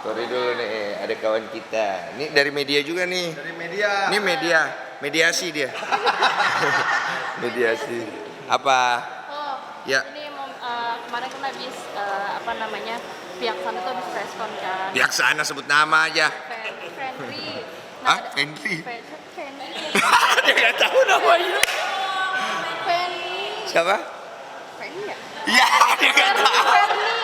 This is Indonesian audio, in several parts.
Sorry dulu nih, ada kawan kita. Ini dari media juga nih. Dari media. Ini mediasi dia. Mediasi. Apa? Oh, Ya. ini kemarin kan habis apa namanya, pihak sana tuh habis preskon kan. Pihak sana sebut nama aja. Fenri. Ah, Fenri. Fenri. Dia nggak tahu namanya. Fenri. Siapa? Fenri ya? Iya, dia nggak tahu. Fenri.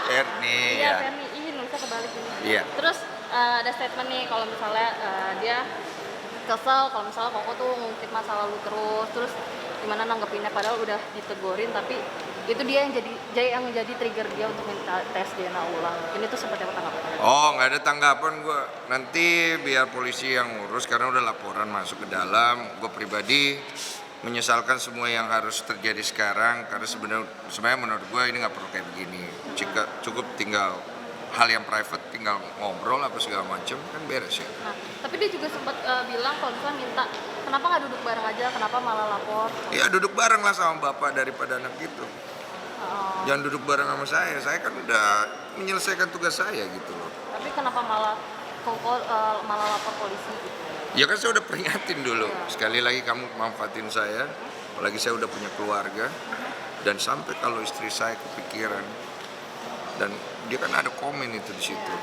Fenri. Iya, Ya. Fenri. Ih, nulisnya kebalik ini. Iya. Terus ada statement nih kalau misalnya dia kesel kalau misalnya Koko tuh ngungkit masa lalu terus gimana nanggepinnya, padahal udah ditegurin tapi itu dia yang jadi trigger dia untuk minta tes DNA ulang. Ini tuh seperti apa tanggapannya? Oh, nggak ada tanggapan gue. Nanti biar polisi yang ngurus karena udah laporan masuk ke dalam. Gue pribadi menyesalkan semua yang harus terjadi sekarang karena sebenarnya menurut gue ini nggak perlu kayak begini. Cukup tinggal hal yang private, tinggal ngobrol apa segala macam kan beres ya. Nah, tapi dia juga sempat bilang kalau misalnya minta kenapa nggak duduk bareng aja, kenapa malah lapor? Ya duduk bareng lah sama bapak daripada anak itu. Jangan duduk bareng sama saya kan udah menyelesaikan tugas saya gitu loh. Tapi kenapa malah Koko malah lapor polisi gitu? Ya kan saya udah peringatin dulu. Sekali lagi kamu manfaatin saya, apalagi saya udah punya keluarga. Dan sampai kalau istri saya kepikiran, dan dia kan ada komen itu di situ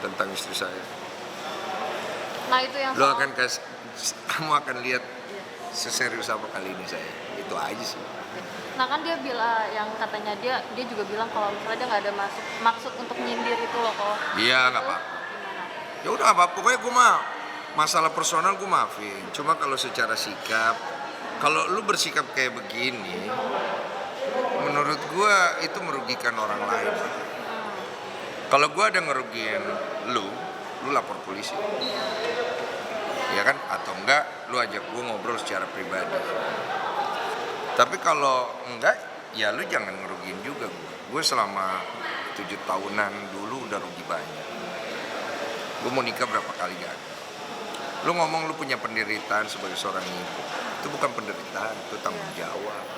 tentang istri saya. Nah itu yang Lo akan kamu akan lihat seserius apa kali ini saya. Itu aja sih. Nah kan dia bilang, yang katanya dia juga bilang kalau misalnya dia nggak ada maksud untuk nyindir itu loh kok. Iya nggak apa. Ya udah apa, pokoknya gue mah masalah personal gue maafin. Cuma kalau secara sikap, kalau lu bersikap kayak begini, menurut gue itu merugikan orang lain. Kalau gue ada ngerugiin lu lapor polisi. Ya kan? Atau enggak, lu ajak gue ngobrol secara pribadi. Tapi kalau enggak, ya lu jangan ngerugiin juga gue. Gue selama 7 tahunan dulu udah rugi banyak. Gue mau nikah berapa kali gagal. Lu ngomong lu punya penderitaan sebagai seorang ibu. Itu bukan penderitaan, itu tanggung jawab.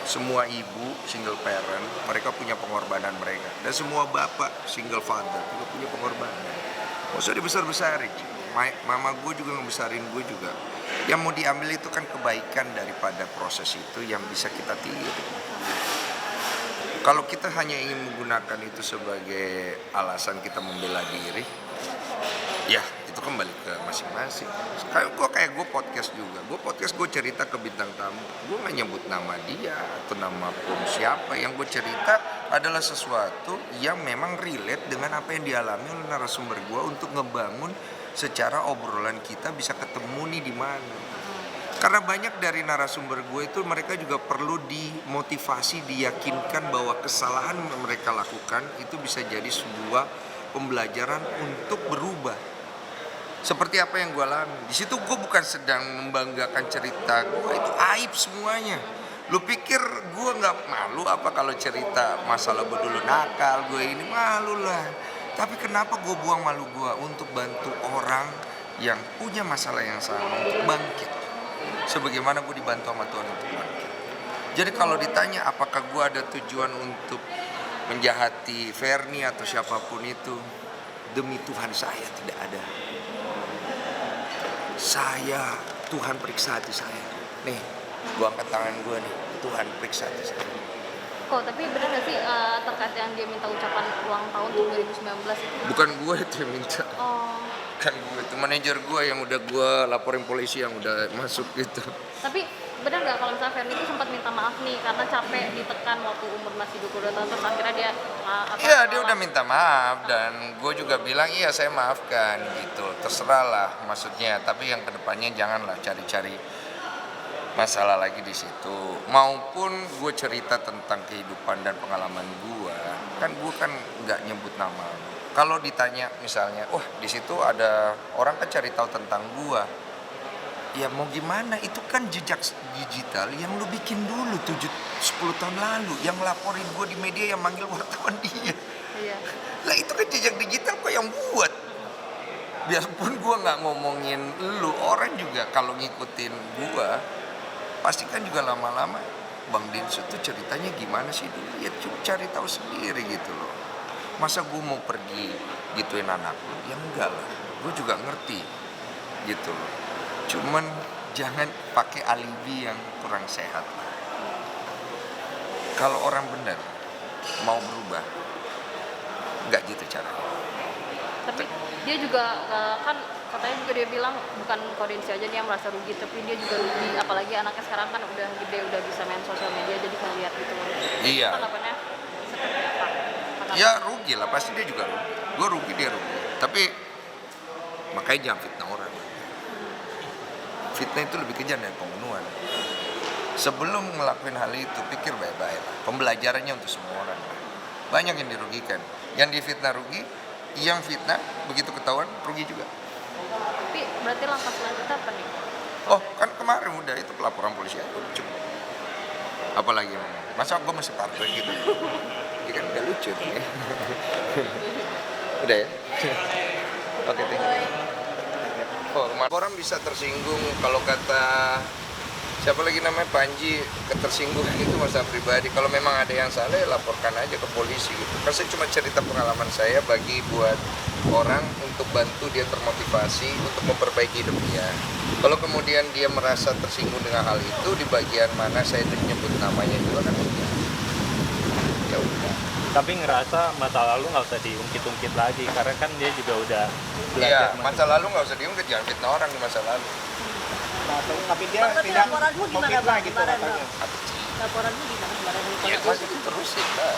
Semua ibu, single parent, mereka punya pengorbanan mereka. Dan semua bapak, single father, juga punya pengorbanan. Gak usah dibesar-besarin. Mama gue juga ngebesarin gue juga. Yang mau diambil itu kan kebaikan daripada proses itu yang bisa kita tiru. Kalau kita hanya ingin menggunakan itu sebagai alasan kita membela diri, ya itu kembali ke masing-masing. Kayak gue podcast juga. Gue podcast gue cerita ke bintang tamu. Gue nggak nyebut nama dia atau nama pun siapa. Yang gue cerita adalah sesuatu yang memang relate dengan apa yang dialami oleh narasumber gue untuk ngebangun secara obrolan kita bisa ketemu nih di mana. Karena banyak dari narasumber gue itu mereka juga perlu dimotivasi, diyakinkan bahwa kesalahan yang mereka lakukan itu bisa jadi sebuah pembelajaran untuk berubah. Seperti apa yang gue alami. Di situ gue bukan sedang membanggakan cerita gue, itu aib semuanya. Lu pikir gue nggak malu apa kalau cerita masalah gue dulu nakal, gue ini malu lah. Tapi kenapa gue buang malu gue untuk bantu orang yang punya masalah yang sama untuk bangkit. Sebagaimana gue dibantu sama Tuhan untuk bangkit. Jadi kalau ditanya apakah gue ada tujuan untuk menjahati Ferni atau siapapun itu, demi Tuhan saya tidak ada. Tuhan periksa hati saya. Nih, gue angkat tangan gue nih, Tuhan periksa hati saya. Kok tapi benar nggak sih terkait yang dia minta ucapan ulang tahun tuh 2019 itu? Bukan gue itu yang minta. Oh. Kan gue itu manajer gue yang udah gue laporin polisi yang udah masuk gitu. Tapi benar nggak kalau misalnya Ferni itu sempat minta maaf nih karena capek ditekan waktu umur masih 22 tahun terus akhirnya dia Iya dia udah minta maaf dan gue juga bilang iya saya maafkan gitu. Terserah lah maksudnya, tapi yang kedepannya janganlah cari-cari masalah lagi di situ. Maupun gue cerita tentang kehidupan dan pengalaman gue, kan gue kan nggak nyebut nama. Kalau ditanya misalnya, wah di situ ada orang kan cari tahu tentang gua. Ya mau gimana, itu kan jejak digital yang lu bikin dulu 10 tahun lalu. Yang laporin gua di media, yang manggil wartawan dia. Iya. Lah itu kan jejak digital kok yang buat. Biarpun gua nggak ngomongin lu, orang juga kalau ngikutin gua, pasti kan juga lama-lama Bang Dinsu tuh ceritanya gimana sih dulu. Ya cari tahu sendiri gitu loh. Masa gue mau pergi gituin anak lu, ya enggak lah, gue juga ngerti gitu loh. Cuman jangan pakai alibi yang kurang sehat. Kalau orang benar mau berubah, nggak gitu caranya. Tapi dia juga kan katanya juga dia bilang bukan Kodensi aja nih yang merasa rugi, tapi dia juga rugi, apalagi anaknya sekarang kan udah gede, udah bisa main sosial media, jadi kan lihat gitu. Iya. Tanggapannya seperti apa? Ya rugi lah, pasti dia juga rugi. Gue rugi, dia rugi. Tapi makanya jangan fitnah orang. Fitnah itu lebih kejam dari pembunuhan. Sebelum ngelakuin hal itu, pikir baik-baik lah. Pembelajarannya untuk semua orang. Banyak yang dirugikan. Yang difitnah rugi, yang fitnah begitu ketahuan rugi juga. Tapi berarti langkah selanjutnya apa nih? Oh, kan kemarin udah itu pelaporan polisi aku lucu. Apalagi masa gue masih parkir gitu. Ini kan udah lucu tuh ya. Udah ya. Oke, thank you. Oh, orang bisa tersinggung kalau kata siapa lagi namanya Panji, ketersinggungan itu masalah pribadi. Kalau memang ada yang salah ya laporkan aja ke polisi gitu. Kan saya cuma cerita pengalaman saya bagi buat orang untuk bantu dia termotivasi untuk memperbaiki hidupnya. Kalau kemudian dia merasa tersinggung dengan hal itu, di bagian mana saya nyebut namanya itu kan udah. Ya udah. Tapi ngerasa masa lalu nggak usah diungkit-ungkit lagi karena kan dia juga udah Iya, belajar masa lalu nggak usah diungkit, jangan fitnah orang di masa lalu. Nah, tapi dia Bang, tapi tidak laporanmu gimana, memfitnah Bang, gitu kemarin, katanya. Bang? Laporanmu gimana kemarin? Ya masih diterusin lah.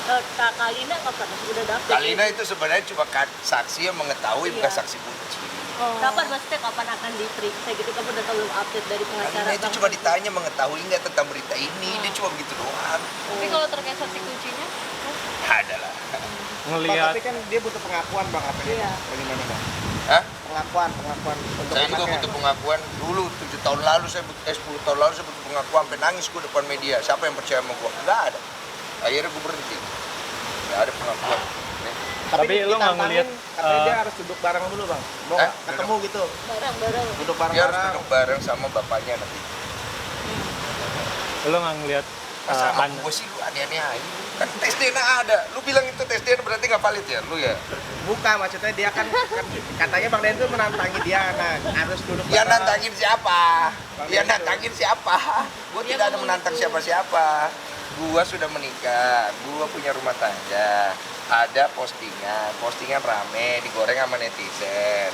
Kak Kalina kapan? Udah dapet? Kalina itu sebenarnya cuma saksi yang mengetahui, bukan Iya. saksi kunci. Kapan maksudnya kapan akan diperiksa gitu? Kamu udah tahu belum update dari pengacara? Kalina itu Bang? cuma ditanya mengetahui nggak tentang berita ini, dia cuma begitu doang. Tapi kalau terkait saksi kuncinya, Ada lah. Bang, ngelihat tapi kan dia butuh pengakuan bang, apa Iya. bagaimana bang? Hah? Pengakuan untuk Saya juga anaknya. butuh pengakuan dulu 7 tahun lalu 10 tahun lalu saya butuh pengakuan, sampai nangis gue depan media. Siapa yang percaya sama gue? Nggak ada. Akhirnya gue berhenti. Nggak ada pengakuan. Tapi lu nggak ngelihat, katanya dia harus duduk bareng dulu bang, mau Hah? ketemu gitu, Barang-barang. duduk Dia harus bareng-bareng. duduk bareng sama bapaknya nanti. lu nggak ngelihat Masa sama anak gue sih lu aneh-aneh aja. Kan tes DNA ada. Lu bilang itu tes DNA berarti nggak valid ya? Lu ya? Bukan, maksudnya dia kan katanya bang Den itu menantangi dia, nah harus duduk Ya bareng. nantangin siapa? Bang Ya Densu. nantangin siapa? Gue Dia tidak ada ngomong menantang gitu. siapa-siapa. Gua sudah menikah, gua punya rumah tangga. Ada postingan rame, digoreng sama netizen.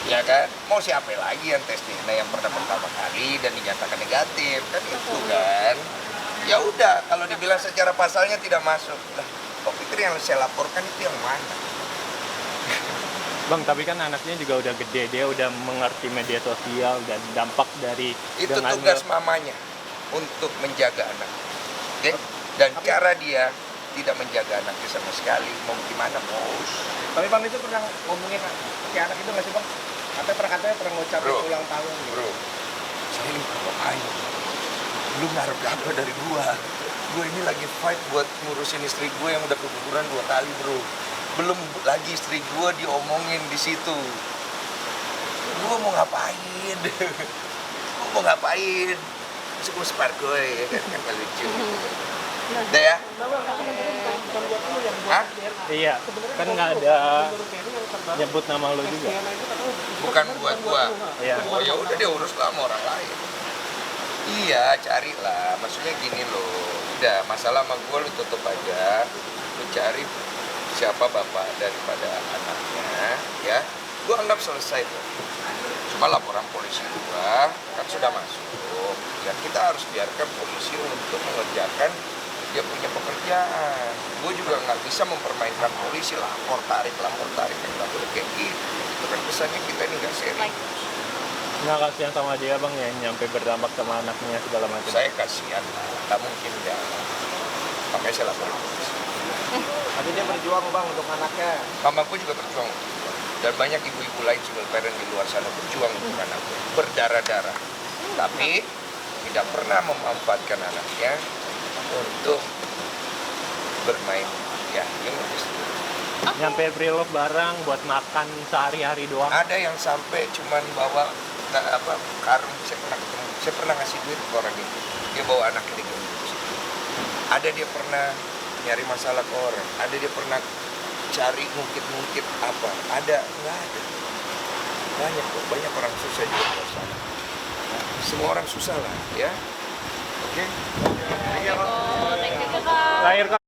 Ya kan? Mau siapa lagi yang tes DNA yang pernah pertama kali dan dinyatakan negatif? Kan itu kan. Ya udah, kalau dibilang secara pasalnya tidak masuk. Lah, kok pikir yang saya laporkan itu yang mana? bang, tapi kan anaknya juga udah gede, dia udah mengerti media sosial dan dampak dari Itu dengan tugas mamanya untuk menjaga anak. Oke? Dan cara dia tidak menjaga anaknya sama sekali, mau gimana bos? Tapi bang itu pernah ngomongin si anak itu nggak sih bang? Katanya pernah ngucapin Bro. ulang tahun gitu. Bro, saya ini ngapain? Lu ngarep apa dari gua? Gua ini lagi fight buat ngurusin istri gua yang udah keguguran 2 kali bro. Belum lagi istri gua diomongin di situ. Gua mau ngapain? Gua mau ngapain? Masuk gua separ gue ya kan nggak lucu. Udah ya? Bang, tapi kan tadi bukan buat lu yang Hah? iya kan nggak ada nyebut nama lu juga. Bukan buat gua. Iya. Oh ya udah dia urus lah sama orang lain. Iya, carilah. Maksudnya gini loh. Udah, masalah sama gua lu tutup aja. Lu cari siapa bapak daripada anaknya, ya. Gua anggap selesai tuh. Cuma laporan polisi gua kan sudah masuk. Ya kita harus biarkan polisi untuk mengerjakan dia punya pekerjaan. Gue juga nggak bisa mempermainkan polisi, lapor tarik kan nggak boleh kayak gitu. Itu kan kesannya kita ini nggak serius. Nggak kasihan sama dia bang yang nyampe berdampak sama anaknya segala macam. Saya kasihan lah, nggak mungkin ya. Makanya saya lapor polisi. Tapi dia berjuang bang untuk anaknya. Mamaku juga berjuang untuk gua. Dan banyak ibu-ibu lain single parent di luar sana berjuang untuk anaknya, berdarah-darah. Tapi tidak pernah memanfaatkan anaknya untuk bermain. Ya, ini Nyampe pre-love bareng buat makan sehari-hari doang. ada yang sampai cuman bawa karung. Saya pernah ketemu, saya pernah ngasih duit ke orang itu, dia bawa anaknya di situ. Ada dia pernah nyari masalah ke orang, ada dia pernah cari ngungkit-ngungkit apa, ada, nggak ada. Banyak kok, banyak orang susah juga di luar sana. Nah, semua orang susah lah, ya. Oke? Thank you, Kak. Lahir